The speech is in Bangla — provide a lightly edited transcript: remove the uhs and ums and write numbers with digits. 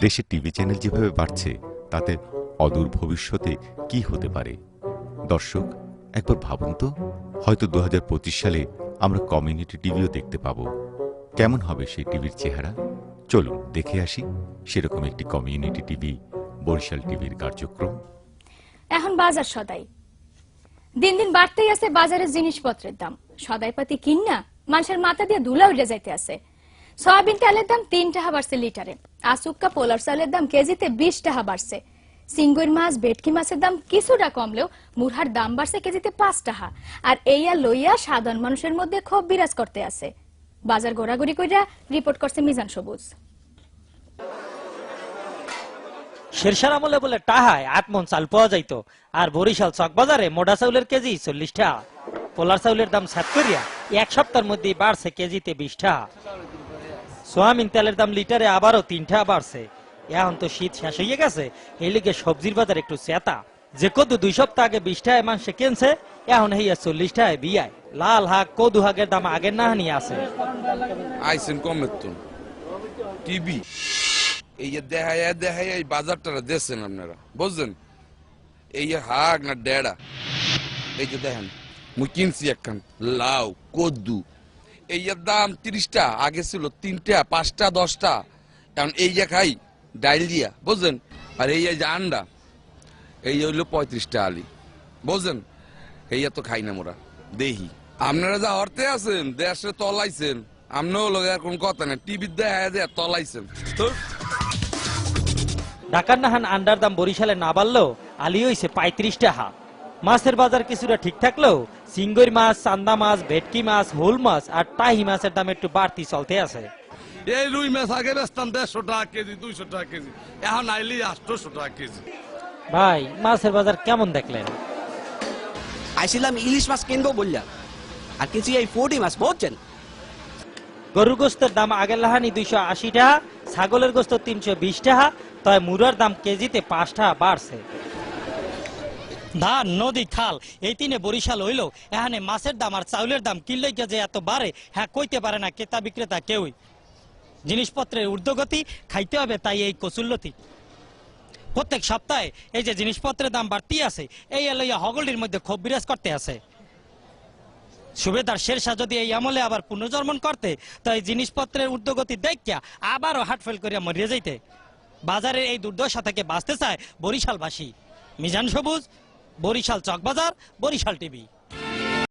দেশে টিভি চ্যানেল যেভাবে বাড়ছে তাতে অদূর ভবিষ্যতে কি হতে পারে? দর্শক, একবার ভাবুন তো, হয়তো 2025 সালে আমরা কমিউনিটি টিভিও দেখতে পাব। কেমন হবে সেই টিভির চেহারা? চলুন দেখে আসি সেরকম একটি কমিউনিটি টিভি, বরিশাল টিভির কার্যক্রম। এখন বাজার সদাই দিন দিন বাড়তেই আছে। বাজারের জিনিসপত্রের দাম সদাইপাতি কিনা মানুষের মাথা দিয়ে ধুলা উড়ে যাইতে আছে। সয়াবিন তেলের দাম 3 টাকা বাড়ছে লিটারে। আসুক্কা পোলার চালের দাম কেজিতে 20 টাকা বাড়ছে। সিঙ্গুর মাছ, ভেটকি মাছের দাম কিছুটা কমলেও মুরহার দাম বাড়ছে কেজিতে 5 টাকা। আর এইয়া লইয়া সাধারণ মানুষের মধ্যে ক্ষোভ বিরাজ করতে আছে। বাজার ঘোরাঘুরি কইরা রিপোর্ট করছে মিজান সবুজ। শেরশার আমলে বলে টাহায় 8 মণ চাল পাওয়া যাইত, আর বরিশাল চকবাজারে মোটা চাউলের কেজি 40 টাকা। পোলার চাউলের দাম 7 করিয়া 1 সপ্তাহের মধ্যে বাড়ছে কেজিতে 20 টাকা। সোয়াবিন তেলের দাম লিটারে আবারও 3 টাকা বাড়ছে। এখন তো শীত শেষ হয়ে গেছে, এই লিগে সবজির বাজার একটু চেতা। যে কদু 2 সপ্তাহ আগে 20 টাকায় মানুষে কিনছে, এখন হইয়া 40 টাকায় বিয়ায়। লাল হাক কদু হাগের দাম আগের না হানি আছে। আইসেন কমের তো টিভি এই যে দেখায় এই বাজারটা দেখছেন আপনারা, বুঝছেন? এই যে হাক না ডেড়া, এই যে দেখেন মুই কিনছি একখান লাউ কদ্দু, এই দাম 30 টা, আগে ছিল 3 টা 5 টা 10 টা। এখন এই যে খাই ডাইল দিয়া, বুঝছেন? আর এই যে আন্ডা এই হইলো 35 টা আলি, বুঝছেন? এই তো খাই না মোরা দেহি। আপনারা যা অর্থে আছেন দেশে তলাইছেন, আমরাও লোক কোন কথা না, টিভি দেখা যায় তলাইছেন। ঢাকার নাহান আন্ডার দাম বরিশালে না বাড়লেও আলি হইছে 35 টাকা। মাছের বাজার কিছুটা ঠিক থাকলেও সিঙ্গুর মাছ, চান্দা মাছ, ভেটকি মাছ, হোল মাছ আর টাহি মাছের দাম একটু বাড়তি চলতে আছে। এই রুই মাছ আগে বেচতাম 150 টাকা কেজি, 200 টাকা কেজি, এখন আইলি 800 টাকা কেজি। ভাই, মাছের বাজার কেমন দেখলেন? আইছিলাম ইলিশ মাছ কিনবো বললা, আর কিছু এই 40 মাছ বুঝছেন। গরুর গোস্তের দাম আগের লাহানি 280 টাকা, ছাগলের গোস্ত 320 টাকা, তবে মুরার দাম কেজিতে 5 টাকা বাড়ছে। ধান, নদী, খাল এই তিনে বরিশাল হইল। এখানে মাছের দাম আর চাউলের দাম কিনলে যে এত বাড়ে, হ্যাঁ কইতে পারে না ক্রেতা বিক্রেতা কেউই। জিনিসপত্রের ঊর্ধ্বগতি, খাইতে হবে তাই এই কচুল্লতি। প্রত্যেক সপ্তাহে এই যে জিনিসপত্রের দাম বাড়তি আছে, এই লইয়া হগলির মধ্যে ক্ষোভ বিরাজ করতে আছে। সুবেদার শেরশাহ যদি এই আমলে আবার পুনর্জন্মন করতে, তো এই জিনিসপত্রের ঊর্ধ্বগতি দেখিয়া আবারও হার্টফেল করিয়া মরিয়া যাইতে। বাজারের এই দুর্দশা থেকে বাঁচতে চায় বরিশালবাসী। মিজান সবুজ, বরিশাল চকবাজার, বরিশাল টিভি।